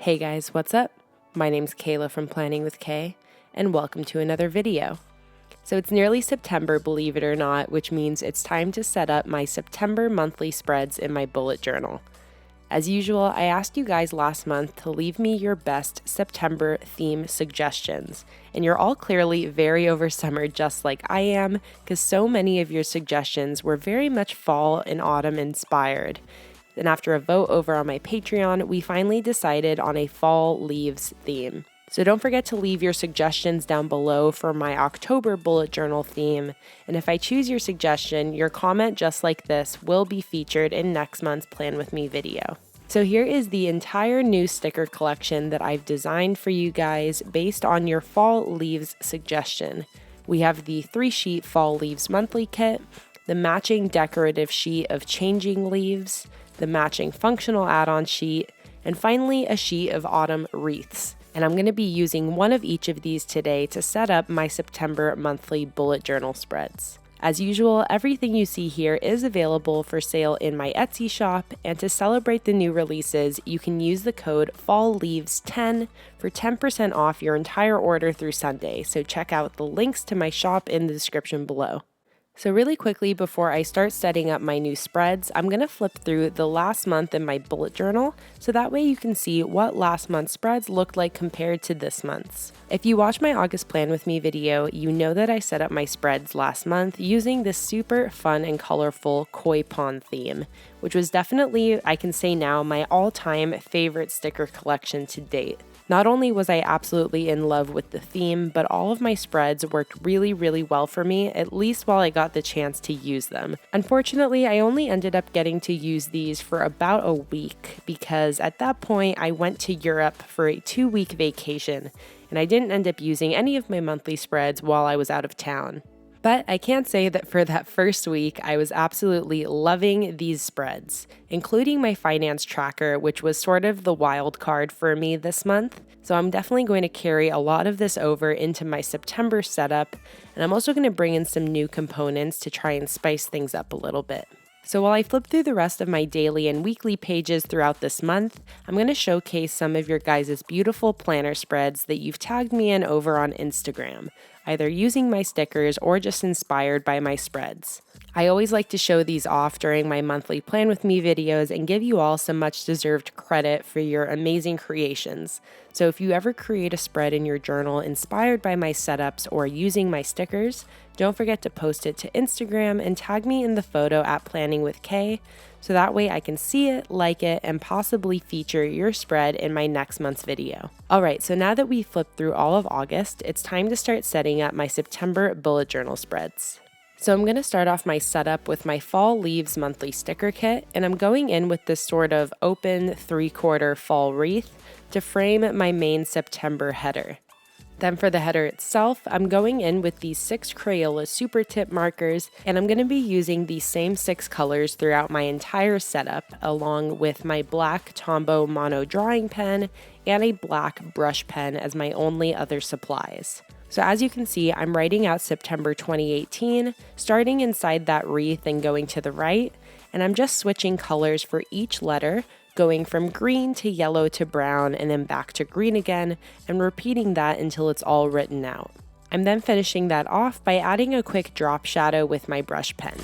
Hey guys, what's up? My name's Kayla from Planning with Kay, and welcome to another video. So it's nearly September, believe it or not, which means it's time to set up my September monthly spreads in my bullet journal. As usual, I asked you guys last month to leave me your best September theme suggestions, and you're all clearly very over summer just like I am, because so many of your suggestions were very much fall and autumn inspired. And after a vote over on my Patreon, we finally decided on a fall leaves theme. So don't forget to leave your suggestions down below for my October bullet journal theme. And if I choose your suggestion, your comment just like this will be featured in next month's Plan With Me video. So here is the entire new sticker collection that I've designed for you guys based on your fall leaves suggestion. We have the 3-sheet fall leaves monthly kit, the matching decorative sheet of changing leaves, the matching functional add-on sheet, and finally a sheet of autumn wreaths. And I'm going to be using one of each of these today to set up my September monthly bullet journal spreads. As usual, everything you see here is available for sale in my Etsy shop, and to celebrate the new releases, you can use the code FALLLEAVES10 for 10% off your entire order through Sunday, so check out the links to my shop in the description below. So really quickly before I start setting up my new spreads, I'm going to flip through the last month in my bullet journal so that way you can see what last month's spreads looked like compared to this month's. If you watch my August Plan With Me video, you know that I set up my spreads last month using this super fun and colorful koi pond theme, which was definitely, I can say now, my all-time favorite sticker collection to date. Not only was I absolutely in love with the theme, but all of my spreads worked really well for me, at least while I got the chance to use them. Unfortunately, I only ended up getting to use these for about a week because at that point I went to Europe for a 2-week vacation, and I didn't end up using any of my monthly spreads while I was out of town. But I can say that for that first week, I was absolutely loving these spreads, including my finance tracker, which was sort of the wild card for me this month. So I'm definitely going to carry a lot of this over into my September setup, and I'm also going to bring in some new components to try and spice things up a little bit. So while I flip through the rest of my daily and weekly pages throughout this month, I'm going to showcase some of your guys' beautiful planner spreads that you've tagged me in over on Instagram, either using my stickers or just inspired by my spreads. I always like to show these off during my monthly Plan With Me videos and give you all some much deserved credit for your amazing creations. So if you ever create a spread in your journal inspired by my setups or using my stickers, don't forget to post it to Instagram and tag me in the photo at PlanningWithKay, so that way I can see it, like it, and possibly feature your spread in my next month's video. Alright, so now that we've flipped through all of August, it's time to start setting up my September bullet journal spreads. So I'm going to start off my setup with my Fall Leaves monthly sticker kit, and I'm going in with this sort of open 3/4 fall wreath to frame my main September header. Then for the header itself, I'm going in with these 6 Crayola Supertip markers, and I'm going to be using these same 6 colors throughout my entire setup, along with my black Tombow mono drawing pen and a black brush pen as my only other supplies. So as you can see, I'm writing out September 2018, starting inside that wreath and going to the right, and I'm just switching colors for each letter, going from green to yellow to brown and then back to green again, and repeating that until it's all written out. I'm then finishing that off by adding a quick drop shadow with my brush pen.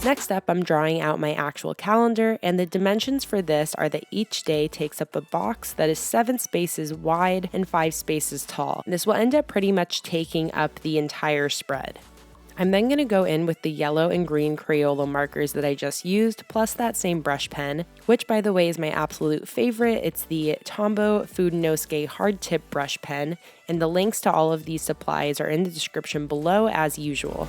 Next up, I'm drawing out my actual calendar, and the dimensions for this are that each day takes up a box that is 7 spaces wide and 5 spaces tall. This will end up pretty much taking up the entire spread. I'm then going to go in with the yellow and green Crayola markers that I just used, plus that same brush pen, which by the way is my absolute favorite. It's the Tombow Fudenosuke hard tip brush pen, and the links to all of these supplies are in the description below as usual.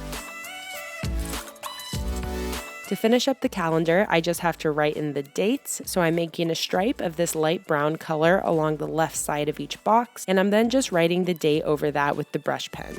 To finish up the calendar, I just have to write in the dates, so I'm making a stripe of this light brown color along the left side of each box, and I'm then just writing the date over that with the brush pen.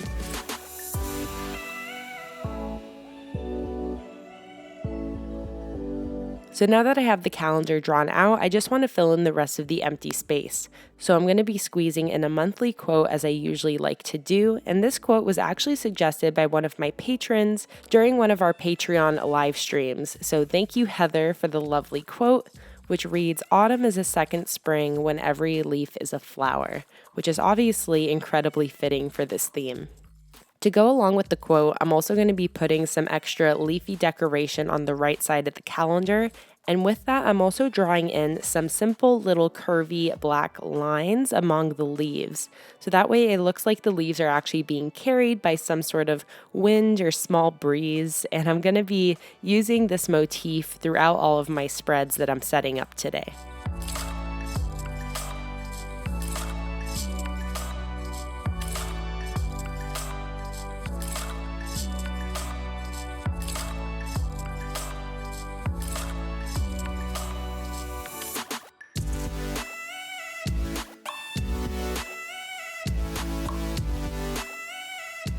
So now that I have the calendar drawn out, I just want to fill in the rest of the empty space. So I'm going to be squeezing in a monthly quote as I usually like to do, and this quote was actually suggested by one of my patrons during one of our Patreon live streams. So thank you, Heather, for the lovely quote, which reads, "Autumn is a second spring when every leaf is a flower," which is obviously incredibly fitting for this theme. To go along with the quote, I'm also going to be putting some extra leafy decoration on the right side of the calendar, and with that, I'm also drawing in some simple little curvy black lines among the leaves. So that way it looks like the leaves are actually being carried by some sort of wind or small breeze, and I'm going to be using this motif throughout all of my spreads that I'm setting up today.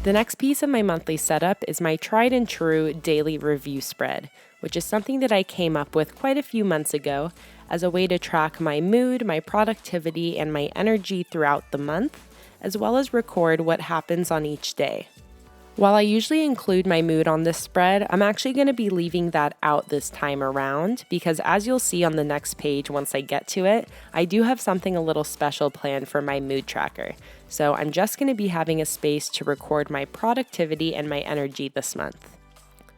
The next piece of my monthly setup is my tried and true daily review spread, which is something that I came up with quite a few months ago as a way to track my mood, my productivity, and my energy throughout the month, as well as record what happens on each day. While I usually include my mood on this spread, I'm actually going to be leaving that out this time around because, as you'll see on the next page once I get to it, I do have something a little special planned for my mood tracker. So I'm just going to be having a space to record my productivity and my energy this month.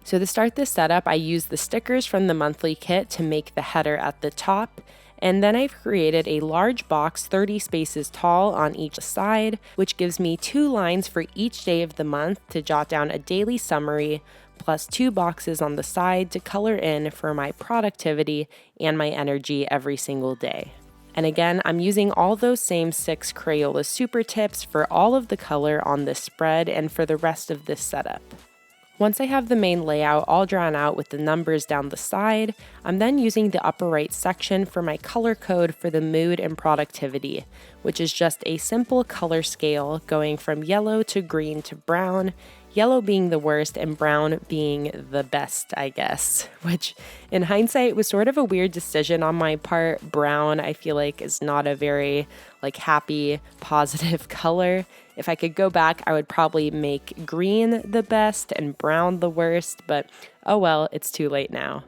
So to start this setup, I used the stickers from the monthly kit to make the header at the top. And then I've created a large box 30 spaces tall on each side, which gives me 2 lines for each day of the month to jot down a daily summary, plus 2 boxes on the side to color in for my productivity and my energy every single day. And again, I'm using all those same 6 Crayola Supertips for all of the color on this spread and for the rest of this setup. Once I have the main layout all drawn out with the numbers down the side, I'm then using the upper right section for my color code for the mood and productivity, which is just a simple color scale going from yellow to green to brown, yellow being the worst and brown being the best, I guess, which in hindsight was sort of a weird decision on my part. Brown, I feel like, is not a very happy, positive color. If I could go back, I would probably make green the best and brown the worst, but oh well, it's too late now.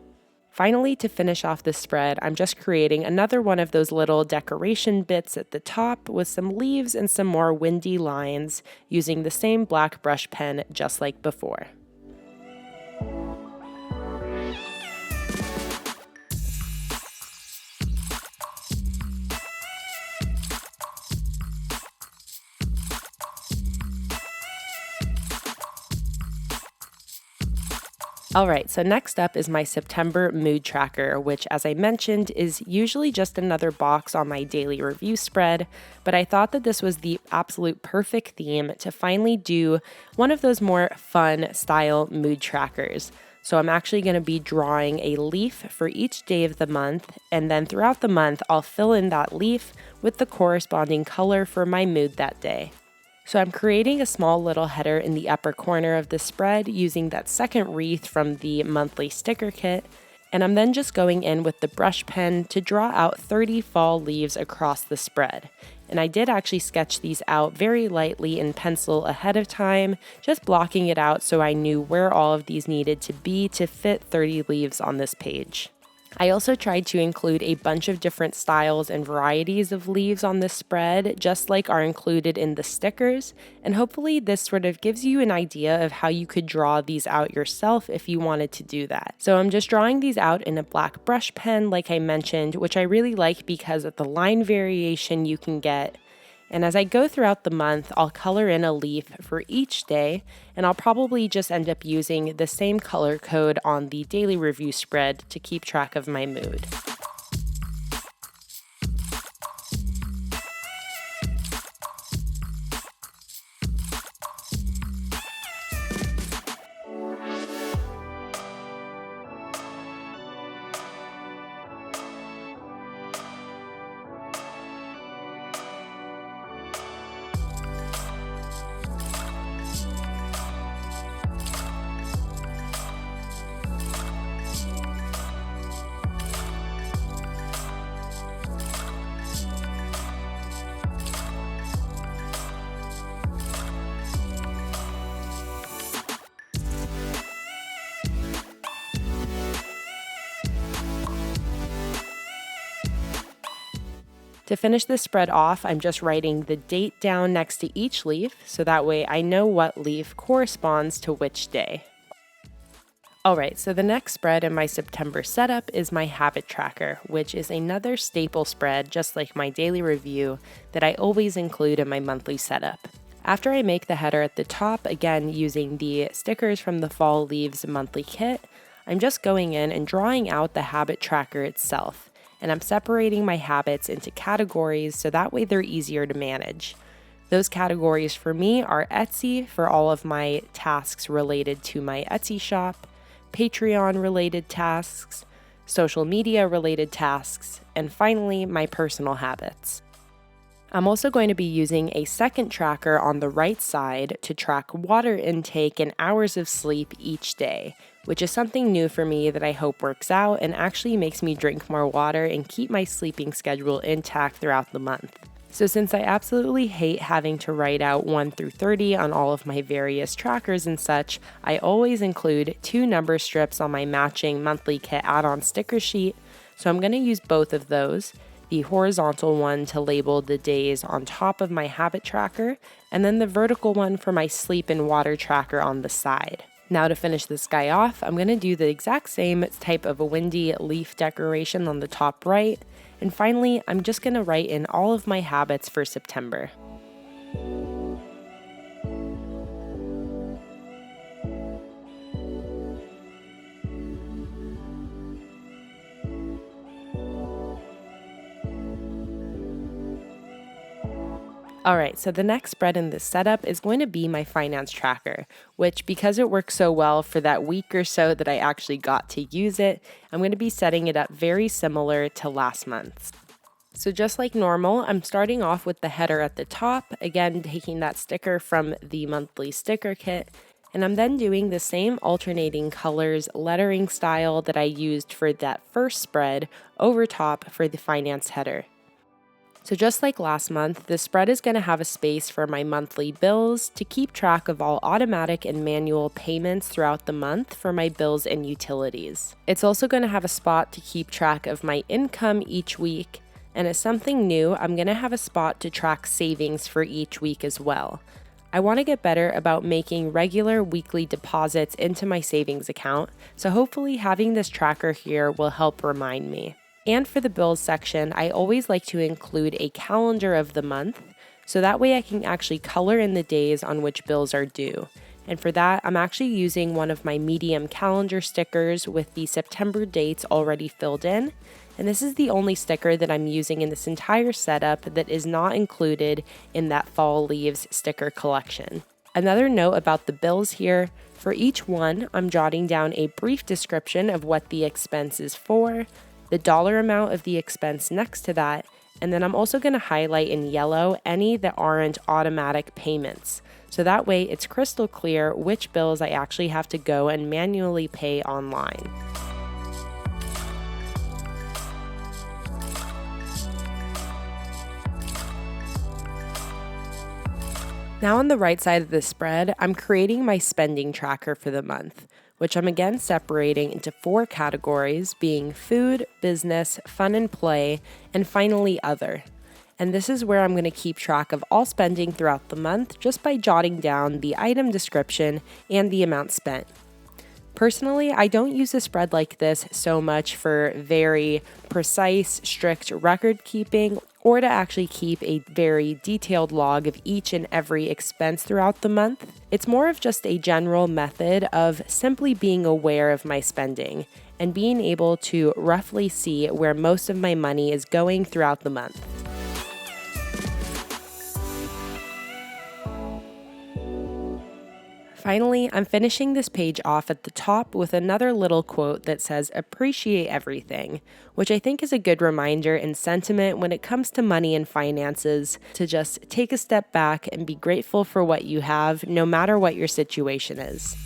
Finally, to finish off the spread, I'm just creating another one of those little decoration bits at the top with some leaves and some more windy lines using the same black brush pen just like before. Alright, so next up is my September mood tracker, which, as I mentioned, is usually just another box on my daily review spread, but I thought that this was the absolute perfect theme to finally do one of those more fun style mood trackers. So I'm actually going to be drawing a leaf for each day of the month, and then throughout the month, I'll fill in that leaf with the corresponding color for my mood that day. So I'm creating a small little header in the upper corner of the spread using that second wreath from the monthly sticker kit, and I'm then just going in with the brush pen to draw out 30 fall leaves across the spread. And I did actually sketch these out very lightly in pencil ahead of time, just blocking it out so I knew where all of these needed to be to fit 30 leaves on this page. I also tried to include a bunch of different styles and varieties of leaves on this spread, just like are included in the stickers, and hopefully this sort of gives you an idea of how you could draw these out yourself if you wanted to do that. So I'm just drawing these out in a black brush pen, like I mentioned, which I really like because of the line variation you can get. And as I go throughout the month, I'll color in a leaf for each day, and I'll probably just end up using the same color code on the daily review spread to keep track of my mood. To finish this spread off, I'm just writing the date down next to each leaf, so that way I know what leaf corresponds to which day. Alright, so the next spread in my September setup is my habit tracker, which is another staple spread just like my daily review that I always include in my monthly setup. After I make the header at the top, again using the stickers from the Fall Leaves monthly kit, I'm just going in and drawing out the habit tracker itself, and I'm separating my habits into categories so that way they're easier to manage. Those categories for me are Etsy for all of my tasks related to my Etsy shop, Patreon related tasks, social media related tasks, and finally my personal habits. I'm also going to be using a second tracker on the right side to track water intake and hours of sleep each day, which is something new for me that I hope works out and actually makes me drink more water and keep my sleeping schedule intact throughout the month. So since I absolutely hate having to write out 1 through 30 on all of my various trackers and such, I always include 2 number strips on my matching monthly kit add-on sticker sheet, so I'm going to use both of those. The horizontal one to label the days on top of my habit tracker, and then the vertical one for my sleep and water tracker on the side. Now to finish this guy off, I'm going to do the exact same type of a windy leaf decoration on the top right, and finally I'm just going to write in all of my habits for September. Alright, so the next spread in this setup is going to be my finance tracker, which because it works so well for that week or so that I actually got to use it, I'm going to be setting it up very similar to last month's. So just like normal, I'm starting off with the header at the top, again taking that sticker from the monthly sticker kit, and I'm then doing the same alternating colors lettering style that I used for that first spread over top for the finance header. So just like last month, the spread is going to have a space for my monthly bills to keep track of all automatic and manual payments throughout the month for my bills and utilities. It's also going to have a spot to keep track of my income each week, and as something new, I'm going to have a spot to track savings for each week as well. I want to get better about making regular weekly deposits into my savings account, so hopefully having this tracker here will help remind me. And for the bills section, I always like to include a calendar of the month, so that way I can actually color in the days on which bills are due. And for that, I'm actually using one of my medium calendar stickers with the September dates already filled in. And this is the only sticker that I'm using in this entire setup that is not included in that Fall Leaves sticker collection. Another note about the bills here, for each one, I'm jotting down a brief description of what the expense is for, the dollar amount of the expense next to that, and then I'm also going to highlight in yellow any that aren't automatic payments. So that way it's crystal clear which bills I actually have to go and manually pay online. Now on the right side of the spread, I'm creating my spending tracker for the month, which I'm again separating into 4 categories, being food, business, fun and play, and finally other. And this is where I'm going to keep track of all spending throughout the month just by jotting down the item description and the amount spent. Personally, I don't use a spread like this so much for very precise, strict record keeping or to actually keep a very detailed log of each and every expense throughout the month. It's more of just a general method of simply being aware of my spending and being able to roughly see where most of my money is going throughout the month. Finally, I'm finishing this page off at the top with another little quote that says, "Appreciate everything," which I think is a good reminder and sentiment when it comes to money and finances, to just take a step back and be grateful for what you have, no matter what your situation is.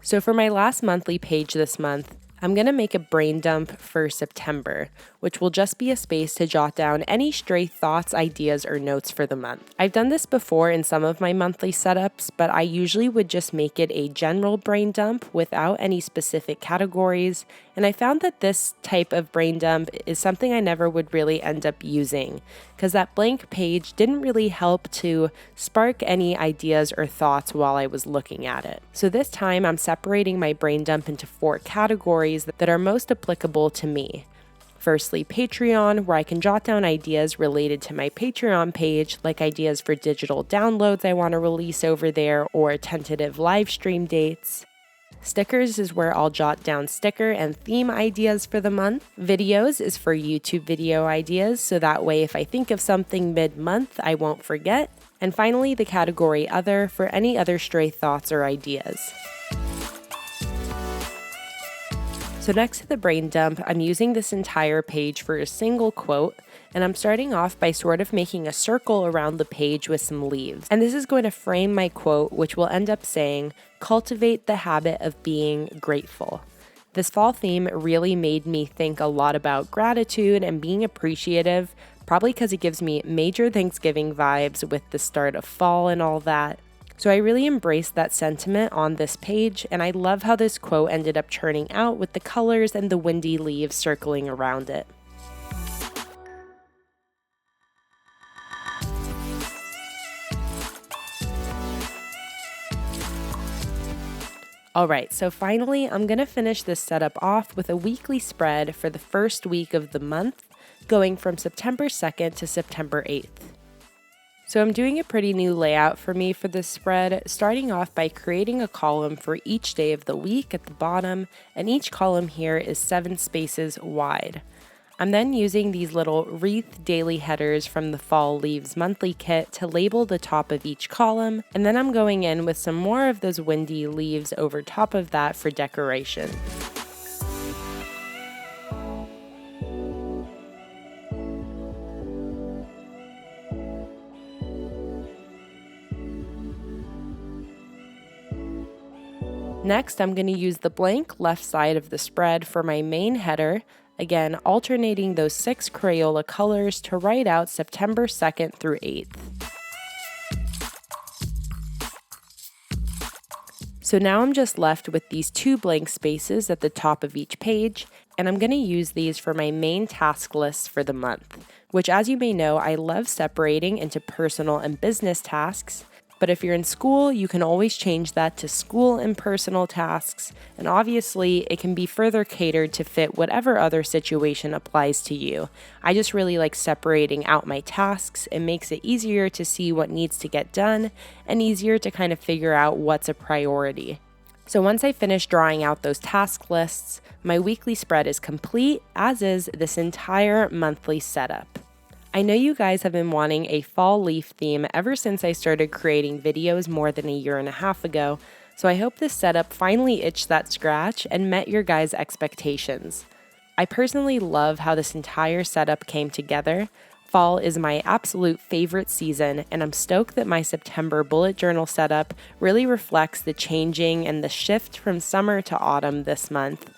So for my last monthly page this month, I'm going to make a brain dump for September, which will just be a space to jot down any stray thoughts, ideas, or notes for the month. I've done this before in some of my monthly setups, but I usually would just make it a general brain dump without any specific categories, and I found that this type of brain dump is something I never would really end up using, because that blank page didn't really help to spark any ideas or thoughts while I was looking at it. So this time I'm separating my brain dump into 4 categories that are most applicable to me. Firstly, Patreon, where I can jot down ideas related to my Patreon page, like ideas for digital downloads I want to release over there or tentative live stream dates. Stickers is where I'll jot down sticker and theme ideas for the month. Videos is for YouTube video ideas, so that way if I think of something mid-month, I won't forget. And finally, the category Other for any other stray thoughts or ideas. So next to the brain dump, I'm using this entire page for a single quote, and I'm starting off by sort of making a circle around the page with some leaves. And this is going to frame my quote, which will end up saying, "Cultivate the habit of being grateful." This fall theme really made me think a lot about gratitude and being appreciative, probably because it gives me major Thanksgiving vibes with the start of fall and all that. So I really embraced that sentiment on this page, and I love how this quote ended up turning out with the colors and the windy leaves circling around it. Alright, so finally I'm going to finish this setup off with a weekly spread for the first week of the month, going from September 2nd to September 8th. So I'm doing a pretty new layout for me for this spread, starting off by creating a column for each day of the week at the bottom, and each column here is 7 spaces wide. I'm then using these little wreath daily headers from the Fall Leaves monthly kit to label the top of each column, and then I'm going in with some more of those windy leaves over top of that for decoration. Next, I'm going to use the blank left side of the spread for my main header, again alternating those 6 Crayola colors to write out September 2nd through 8th. So now I'm just left with these 2 blank spaces at the top of each page, and I'm going to use these for my main task list for the month, which, as you may know, I love separating into personal and business tasks. But if you're in school, you can always change that to school and personal tasks, and obviously it can be further catered to fit whatever other situation applies to you. I just really like separating out my tasks. It makes it easier to see what needs to get done and easier to kind of figure out what's a priority. So once I finish drawing out those task lists, my weekly spread is complete, as is this entire monthly setup. I know you guys have been wanting a fall leaf theme ever since I started creating videos more than a year and a half ago, so I hope this setup finally itched that scratch and met your guys' expectations. I personally love how this entire setup came together. Fall is my absolute favorite season, and I'm stoked that my September bullet journal setup really reflects the changing and the shift from summer to autumn this month.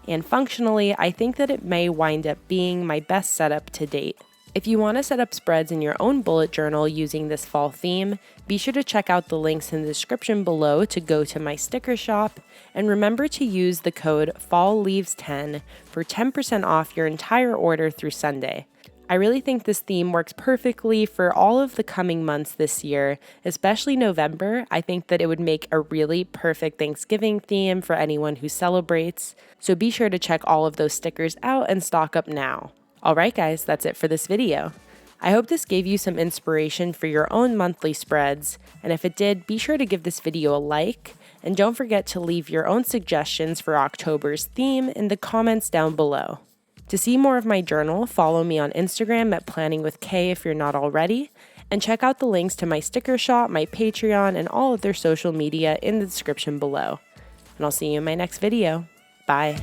And functionally, I think that it may wind up being my best setup to date. If you want to set up spreads in your own bullet journal using this fall theme, be sure to check out the links in the description below to go to my sticker shop, and remember to use the code FALLLEAVES10 for 10% off your entire order through Sunday. I really think this theme works perfectly for all of the coming months this year, especially November. I think that it would make a really perfect Thanksgiving theme for anyone who celebrates, so be sure to check all of those stickers out and stock up now. Alright guys, that's it for this video. I hope this gave you some inspiration for your own monthly spreads, and if it did, be sure to give this video a like, and don't forget to leave your own suggestions for October's theme in the comments down below. To see more of my journal, follow me on Instagram at PlanningWithKay if you're not already, and check out the links to my sticker shop, my Patreon, and all of their social media in the description below. And I'll see you in my next video. Bye!